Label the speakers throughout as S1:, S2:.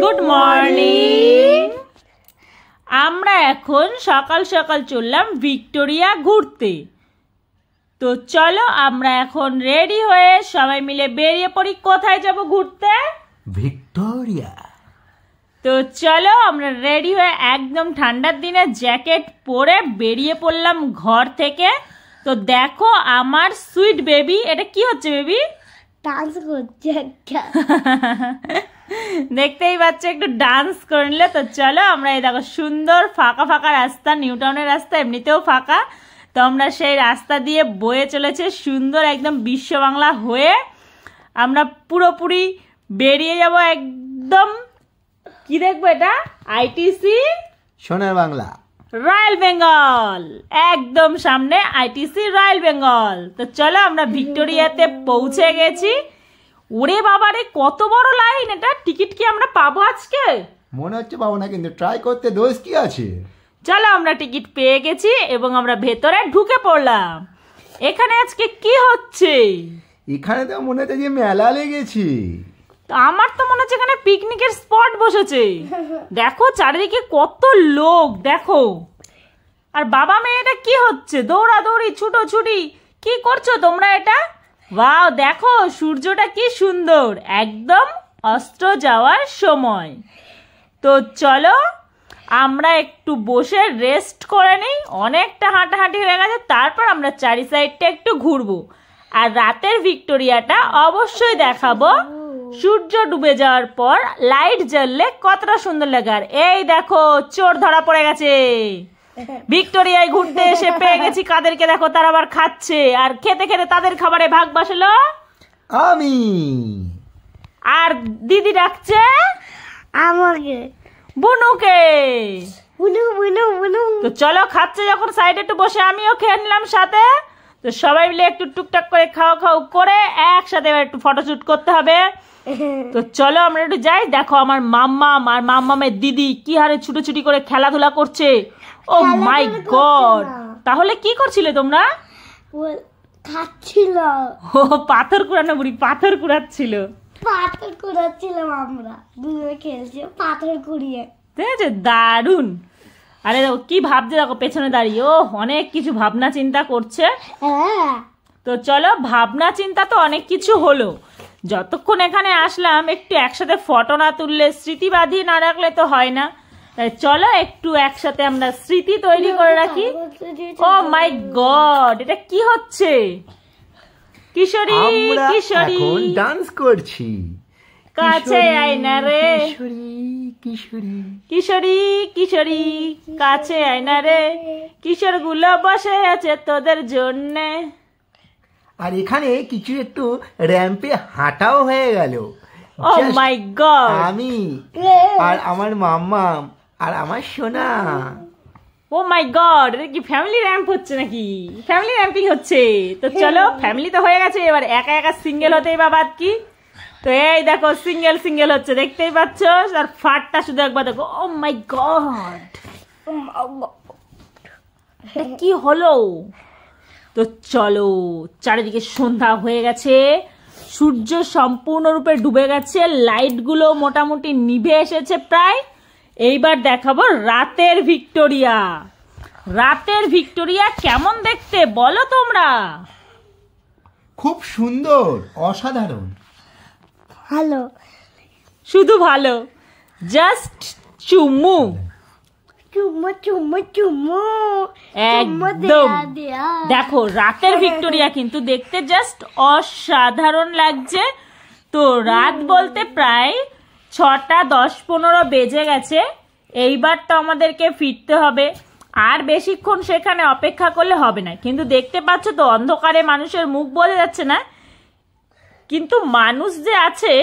S1: Good morning. আমরা এখন সকাল সকাল চললাম ভিক্টোরিয়া ঘুরতে। তো চলো আমরা এখন রেডি হয়ে সবাই মিলে বেরিয়ে পড়ি। কোথায় যাব ঘুরতে?
S2: ভিক্টোরিয়া।
S1: তো চলো আমরা রেডি হয়ে একদম ঠান্ডার দিনে জ্যাকেট পরে বেরিয়ে পড়লাম ঘর থেকে। তো দেখো আমার সুইট বেবি, এটা কি হচ্ছে বেবি?
S3: ডান্স করছে একটা।
S1: দেখতেই পাচ্ছ একটু ডান্স করে নিলে। তো চলো আমরা এই দেখো সুন্দর ফাঁকা ফাঁকা রাস্তা, নিউ টাউনের রাস্তা এমনিতেও ফাঁকা, তো আমরা সেই রাস্তা দিয়ে বয়ে চলেছে সুন্দর একদম বিশ্ব বাংলা হয়ে। আমরা পুরোপুরি বেরিয়ে যাব একদম, কি দেখবো এটা? আইটিসি
S2: সোনার বাংলা,
S1: রয়্যাল বেঙ্গল, একদম সামনে আইটিসি রয়্যাল বেঙ্গল। তো চলো আমরা ভিক্টোরিয়াতে পৌঁছে গেছি। ওরে বাবারে কত বড় লাইন! এটা টিকিট কি আমরা পাবো আজকে?
S2: মনে হচ্ছে পাবো না, কিন্তু ট্রাই করতে দোষ কি আছে।
S1: চলো আমরা টিকিট পেয়ে গেছি এবং আমরা ভেতরে ঢুকে পড়লাম। এখানে আজকে কি হচ্ছে?
S2: এখানে তো মনে হচ্ছে যে মেলা লেগেছে।
S1: আমার তো মনে হচ্ছে এখানে পিকনিকের স্পট বসেছে। দেখো চারিদিকে কত লোক, দেখো। আর বাবা মেয়ে এটা কি হচ্ছে? দৌড়াদৌড়ি, ছুটোছুটি, কি করছো তোমরা এটা? ওয়াও, দেখো সূর্যটা কি সুন্দর, একদম অস্ত যাওয়ার সময়। তো চলো আমরা একটু বসে রেস্ট করে নিই, অনেকটা হাঁটাহাঁটি হয়ে গেছে। তারপর আমরা চারি সাইডটা একটু ঘুরবো। আর রাতের ভিক্টোরিয়াটা অবশ্যই দেখাবো। সূর্য ডুবে যাওয়ার পর লাইট জ্বললে কতটা সুন্দর লাগে। আর এই দেখো চোর ধরা পড়ে গেছে। ভিক্টোরিয়ায় ঘুরতে এসে পেয়ে গেছি কাদেরকে, দেখো তারা আবার খাচ্ছে। আর খেতে খেতে তাদের খাবারে ভাগ বসালো
S2: আমি।
S1: আর দিদি ডাকছে
S3: আমাকে,
S1: বুনুকে।
S3: বুনু বুনু বুনু।
S1: তো চলো খাচ্ছে যখন সাইডে একটু বসে আমিও খেয়ে নিলাম সাথে। তো সবাই মিলে একটু টুকটাক করে খাওয়া খাওয়া করে একসাথে একটু ফটোশুট করতে হবে। তো চলো আমরা একটু যাই। দেখো আমার মাম্মাম আর মাম্মামের দিদি কি হারে ছুটোছুটি করে খেলাধুলা করছে। ও মাই গড! তাহলে কি করছিলে তোমরা?
S3: খাচ্ছিল।
S1: ও পাথর কুড়ানো বুড়ি, পাথর কুড়াচ্ছিল।
S3: পাথর কুড়াচ্ছিলাম আমরা, দুজনে খেলছি পাথর কুড়িয়ে।
S1: ঠিক আছে, দারুন। আরে দেখো কি ভাবছে, দেখো পেছনে দাঁড়িয়ে ও অনেক কিছু ভাবনা চিন্তা করছে। তো চলো, ভাবনা চিন্তা তো অনেক কিছু হলো। যতক্ষণ এখানে আসলাম একটু একসাথে ফটো না তুললে, স্মৃতি বাঁধিয়ে না রাখলে তো হয় না। তাই চলো একটু একসাথে আমরা স্মৃতি তৈরি করে রাখি। ও মাই গড, এটা কি হচ্ছে? কিশোরী কিশোরী
S2: ডান্স করছি।
S1: কাছে আয় না রে
S2: কিশোরী,
S1: কিশোরী কিশোরী, কাছে আয় না রে। কিশোর গুলো বসে আছে তোদের জন্যে।
S2: আর এখানে কিছু একটু র্যাম্পে হাঁটাও হয়ে গেল।
S1: ও মাই গড,
S2: আমি আর আমার মাম্মা আর আমার সোনা।
S1: ও মাই গড, এটা কি ফ্যামিলি র্যাম্প হচ্ছে নাকি? ফ্যামিলি র্যাম্পিং হচ্ছে। তো চলো ফ্যামিলি তো হয়ে গেছে, এবার একা একা সিঙ্গেল হতেই বা বাদ কি। তো এই দেখো সিঙ্গেল সিঙ্গেল হচ্ছে, দেখতেই পাচ্ছ। আর ফাটটা শুধু একবার দেখো। ও মাই গড, কি হলো? তো চলো, চারিদিকে সন্ধ্যা হয়ে গেছে, সূর্য সম্পূর্ণরূপে ডুবে গেছে, লাইটগুলো মোটামুটি নিভে এসেছে প্রায়। এইবার দেখাবো রাতের ভিক্টোরিয়া। রাতের ভিক্টোরিয়া কেমন দেখতে বলো তোমরা?
S2: খুব সুন্দর, অসাধারণ,
S3: ভালো,
S1: শুধু ভালো, জাস্ট চুমু।
S3: চুম্মু চুম্মু চুম্মু
S1: একদম। দেখো রাতের ভিক্টোরিয়া কিন্তু দেখতে জাস্ট অসাধারণ লাগছে। তো রাত বলতে প্রায় 6টা 10-15 বেজে গেছে। এইবার তো আমাদেরকে ফিরতে হবে। আর বেশিক্ষণ সেখানে অপেক্ষা করলে হবে না। কিন্তু দেখতে পাচ্ছ তো অন্ধকারে মানুষের মুখ বোঝা যাচ্ছে না, কিন্তু মানুষ যে আছে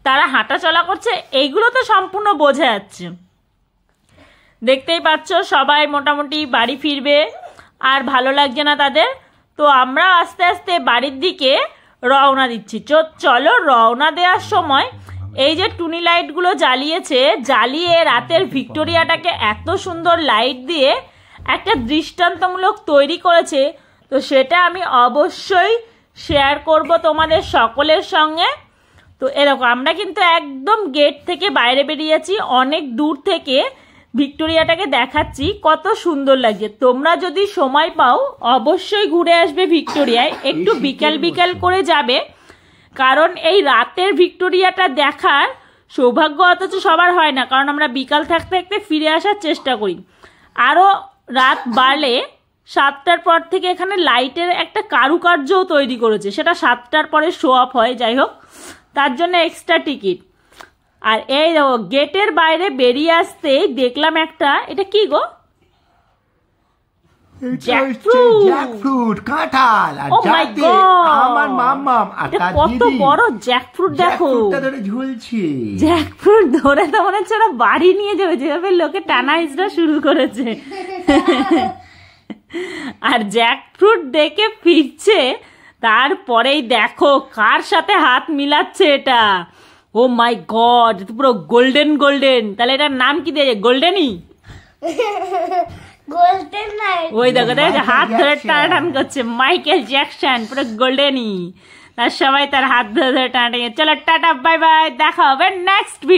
S1: তারা হাঁটা চলা করছে এইগুলো তো সম্পূর্ণ বোঝা যাচ্ছে। দেখতেই পাচ্ছ সবাই মোটামুটি বাড়ি ফিরবে, আর ভালো লাগছে না তাদের। তো আমরা আস্তে আস্তে বাড়ির দিকে রওনা দিচ্ছি। চলো রওনা দেওয়ার সময় এই যে টুনি লাইটগুলো জ্বালিয়ে রাতের ভিক্টোরিয়াটাকে এত সুন্দর লাইট দিয়ে একটা দৃষ্টান্তমূলক তৈরি করেছে। তো সেটা আমি অবশ্যই শেয়ার করব তোমাদের সকলের সঙ্গে। তো এরকম আমরা কিন্তু একদম গেট থেকে বাইরে বেরিয়েছি, অনেক দূর থেকে ভিক্টোরিয়াটাকে দেখাচ্ছি, কত সুন্দর লাগছে। তোমরা যদি সময় পাও অবশ্যই ঘুরে আসবে ভিক্টোরিয়ায়, একটু বিকাল বিকাল করে যাবে, কারণ এই রাতের ভিক্টোরিয়াটা দেখার সৌভাগ্য অথচ সবার হয় না, কারণ আমরা বিকাল থাকতে থাকতে ফিরে আসার চেষ্টা করি। আরও রাত বাড়লে 7টার পর থেকে এখানে লাইটের একটা কারুকার্যও তৈরি করেছে, সেটা 7টার পরে শো অফ হয়, যাই হোক তার জন্য এক্সট্রা টিকিট। আর এই গেটের বাইরে বেরিয়ে আসতেই দেখলাম একটা, এটা কি গো?
S2: জ্যাকফ্রুট, কাঁঠাল। আর যাতে আমার মাম্মাম আর তার
S1: কত বড় জ্যাকফ্রুট, দেখো
S2: ধরে ঝুলছে।
S1: জ্যাকফ্রুট ধরে তো মনে হচ্ছে ওরা বাড়ি নিয়ে যাবে, যেভাবে লোকে টানা হিজড়া শুরু করেছে। আর জ্যাকফ্রুট দেখে ফিরছে, তারপরেই দেখো কার সাথে হাত মিলাচ্ছে এটা। ও মাই গড, পুরো গোল্ডেন গোল্ডেন। তাহলে এটার নাম কি দিয়ে? গোল্ডেনই।
S3: Golden knight.
S1: ওই দেখো দেখো হাত ধরে টানাটান করছে, মাইকেল জ্যাকসন পুরো গোল্ডেনই। তার সবাই তার হাত ধরে ধরে টানাটানি। চলো টাটা, বাই বাই, দেখা হবে নেক্সট ভিডিও।